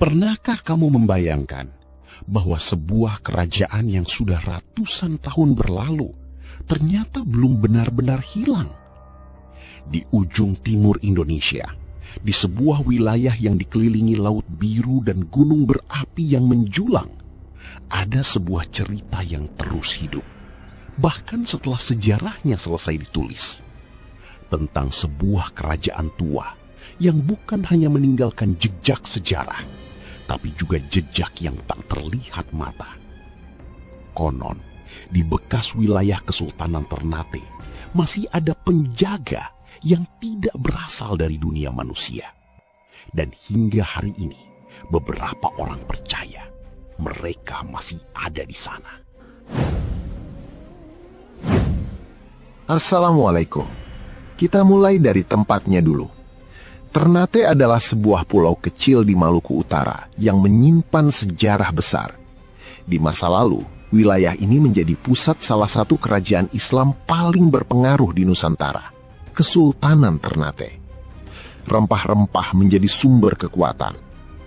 Pernahkah kamu membayangkan bahwa sebuah kerajaan yang sudah ratusan tahun berlalu ternyata belum benar-benar hilang? Di ujung timur Indonesia, di sebuah wilayah yang dikelilingi laut biru dan gunung berapi yang menjulang, ada sebuah cerita yang terus hidup, bahkan setelah sejarahnya selesai ditulis, tentang sebuah kerajaan tua yang bukan hanya meninggalkan jejak sejarah, tapi juga jejak yang tak terlihat mata. Konon, di bekas wilayah Kesultanan Ternate masih ada penjaga yang tidak berasal dari dunia manusia. Dan hingga hari ini, beberapa orang percaya mereka masih ada di sana. Assalamualaikum. Kita mulai dari tempatnya dulu. Ternate adalah sebuah pulau kecil di Maluku Utara yang menyimpan sejarah besar. Di masa lalu, wilayah ini menjadi pusat salah satu kerajaan Islam paling berpengaruh di Nusantara, Kesultanan Ternate. Rempah-rempah menjadi sumber kekuatan.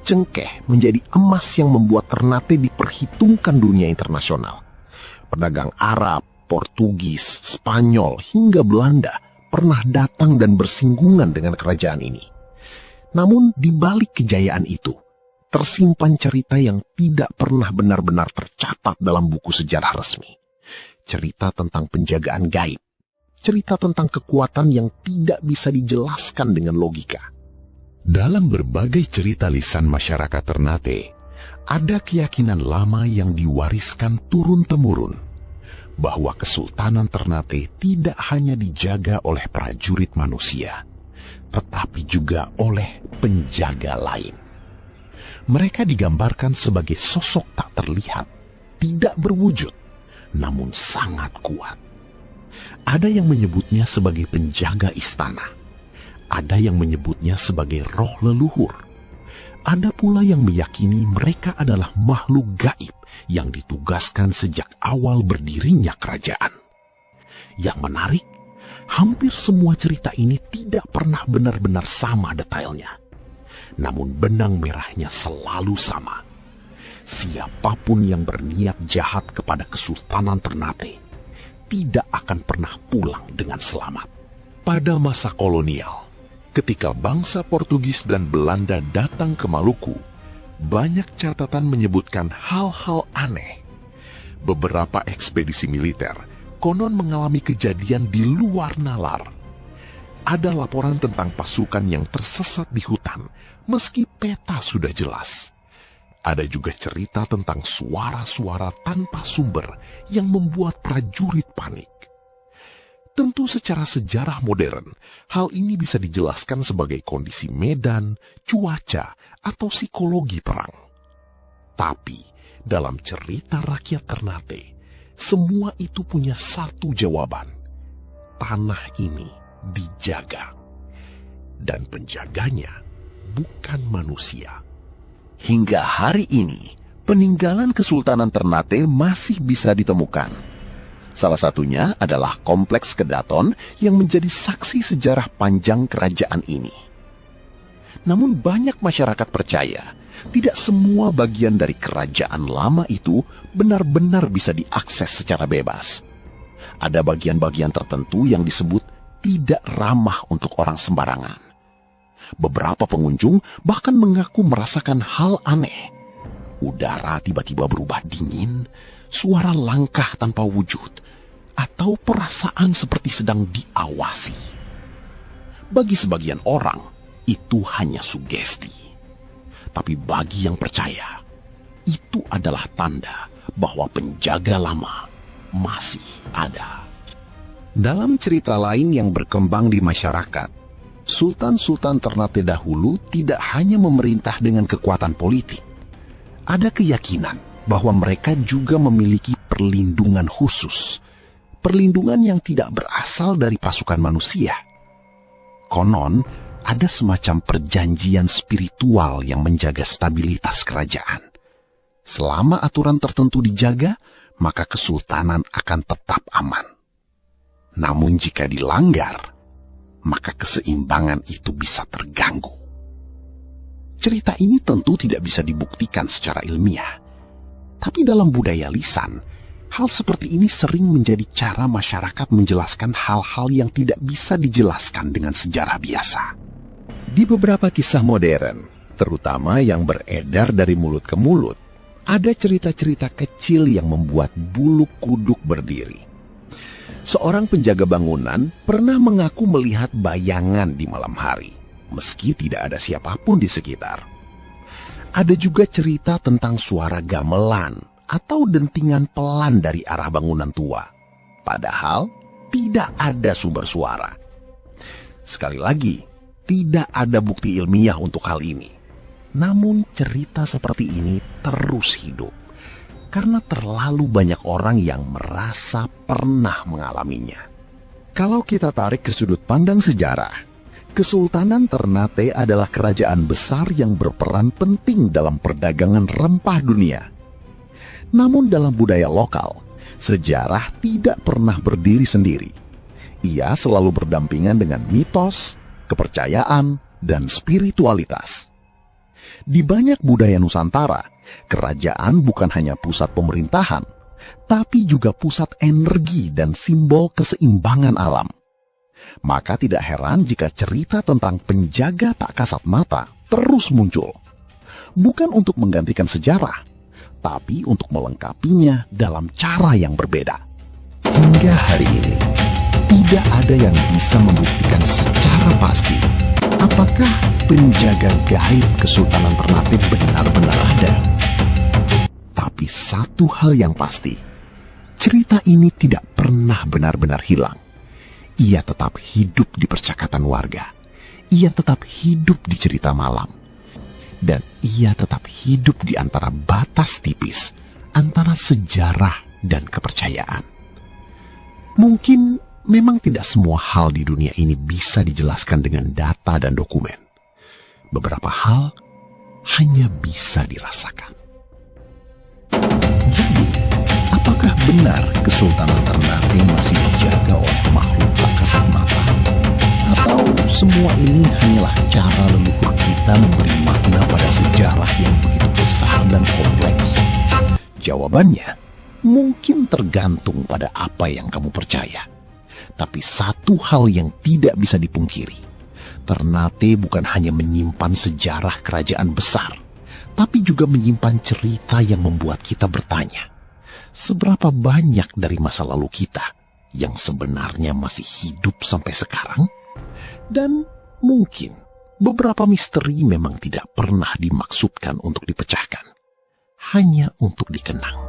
Cengkeh menjadi emas yang membuat Ternate diperhitungkan dunia internasional. Pedagang Arab, Portugis, Spanyol, hingga Belanda pernah datang dan bersinggungan dengan kerajaan ini. Namun di balik kejayaan itu, tersimpan cerita yang tidak pernah benar-benar tercatat dalam buku sejarah resmi. Cerita tentang penjagaan gaib. Cerita tentang kekuatan yang tidak bisa dijelaskan dengan logika. Dalam berbagai cerita lisan masyarakat Ternate, ada keyakinan lama yang diwariskan turun-temurun, bahwa Kesultanan Ternate tidak hanya dijaga oleh prajurit manusia, tetapi juga oleh penjaga lain. Mereka digambarkan sebagai sosok tak terlihat, tidak berwujud, namun sangat kuat. Ada yang menyebutnya sebagai penjaga istana, ada yang menyebutnya sebagai roh leluhur, ada pula yang meyakini mereka adalah makhluk gaib yang ditugaskan sejak awal berdirinya kerajaan. Yang menarik, hampir semua cerita ini tidak pernah benar-benar sama detailnya. Namun benang merahnya selalu sama. Siapapun yang berniat jahat kepada Kesultanan Ternate tidak akan pernah pulang dengan selamat. Pada masa kolonial, ketika bangsa Portugis dan Belanda datang ke Maluku, banyak catatan menyebutkan hal-hal aneh. Beberapa ekspedisi militer konon mengalami kejadian di luar nalar. Ada laporan tentang pasukan yang tersesat di hutan, meski peta sudah jelas. Ada juga cerita tentang suara-suara tanpa sumber yang membuat prajurit panik. Tentu secara sejarah modern, hal ini bisa dijelaskan sebagai kondisi medan, cuaca, atau psikologi perang. Tapi, dalam cerita rakyat Ternate, semua itu punya satu jawaban. Tanah ini dijaga. Dan penjaganya bukan manusia. Hingga hari ini, peninggalan Kesultanan Ternate masih bisa ditemukan. Salah satunya adalah Kompleks Kedaton yang menjadi saksi sejarah panjang kerajaan ini. Namun banyak masyarakat percaya, tidak semua bagian dari kerajaan lama itu benar-benar bisa diakses secara bebas. Ada bagian-bagian tertentu yang disebut tidak ramah untuk orang sembarangan. Beberapa pengunjung bahkan mengaku merasakan hal aneh. Udara tiba-tiba berubah dingin, suara langkah tanpa wujud, atau perasaan seperti sedang diawasi. Bagi sebagian orang, itu hanya sugesti. Tapi bagi yang percaya, itu adalah tanda bahwa penjaga lama masih ada. Dalam cerita lain yang berkembang di masyarakat, Sultan-Sultan Ternate dahulu tidak hanya memerintah dengan kekuatan politik. Ada keyakinan bahwa mereka juga memiliki perlindungan khusus. Perlindungan yang tidak berasal dari pasukan manusia. Konon, ada semacam perjanjian spiritual yang menjaga stabilitas kerajaan. Selama aturan tertentu dijaga, maka kesultanan akan tetap aman. Namun jika dilanggar, maka keseimbangan itu bisa terganggu. Cerita ini tentu tidak bisa dibuktikan secara ilmiah. Tapi dalam budaya lisan, hal seperti ini sering menjadi cara masyarakat menjelaskan hal-hal yang tidak bisa dijelaskan dengan sejarah biasa. Di beberapa kisah modern, terutama yang beredar dari mulut ke mulut, ada cerita-cerita kecil yang membuat bulu kuduk berdiri. Seorang penjaga bangunan pernah mengaku melihat bayangan di malam hari, meski tidak ada siapapun di sekitar. Ada juga cerita tentang suara gamelan atau dentingan pelan dari arah bangunan tua, padahal tidak ada sumber suara. Sekali lagi, tidak ada bukti ilmiah untuk hal ini. Namun cerita seperti ini terus hidup karena terlalu banyak orang yang merasa pernah mengalaminya. Kalau kita tarik ke sudut pandang sejarah, Kesultanan Ternate adalah kerajaan besar yang berperan penting dalam perdagangan rempah dunia. Namun dalam budaya lokal, sejarah tidak pernah berdiri sendiri. Ia selalu berdampingan dengan mitos, kepercayaan, dan spiritualitas. Di banyak budaya Nusantara, kerajaan bukan hanya pusat pemerintahan, tapi juga pusat energi dan simbol keseimbangan alam. Maka tidak heran jika cerita tentang penjaga tak kasat mata terus muncul. Bukan untuk menggantikan sejarah, tapi untuk melengkapinya dalam cara yang berbeda. Hingga hari ini, tidak ada yang bisa membuktikan secara pasti apakah penjaga gaib Kesultanan Ternate benar-benar ada. Tapi satu hal yang pasti, cerita ini tidak pernah benar-benar hilang. Ia tetap hidup di percakapan warga. Ia tetap hidup di cerita malam. Dan ia tetap hidup di antara batas tipis antara sejarah dan kepercayaan. Mungkin memang tidak semua hal di dunia ini bisa dijelaskan dengan data dan dokumen. Beberapa hal hanya bisa dirasakan. Jadi, apakah benar Kesultanan Ternate masih dijaga oleh makhluk tak kasat mata? Atau semua ini hanyalah cara leluhur kita memberi makna pada sejarah yang begitu besar dan kompleks? Jawabannya mungkin tergantung pada apa yang kamu percaya. Tapi satu hal yang tidak bisa dipungkiri, Ternate bukan hanya menyimpan sejarah kerajaan besar, tapi juga menyimpan cerita yang membuat kita bertanya, seberapa banyak dari masa lalu kita yang sebenarnya masih hidup sampai sekarang? Dan mungkin beberapa misteri memang tidak pernah dimaksudkan untuk dipecahkan, hanya untuk dikenang.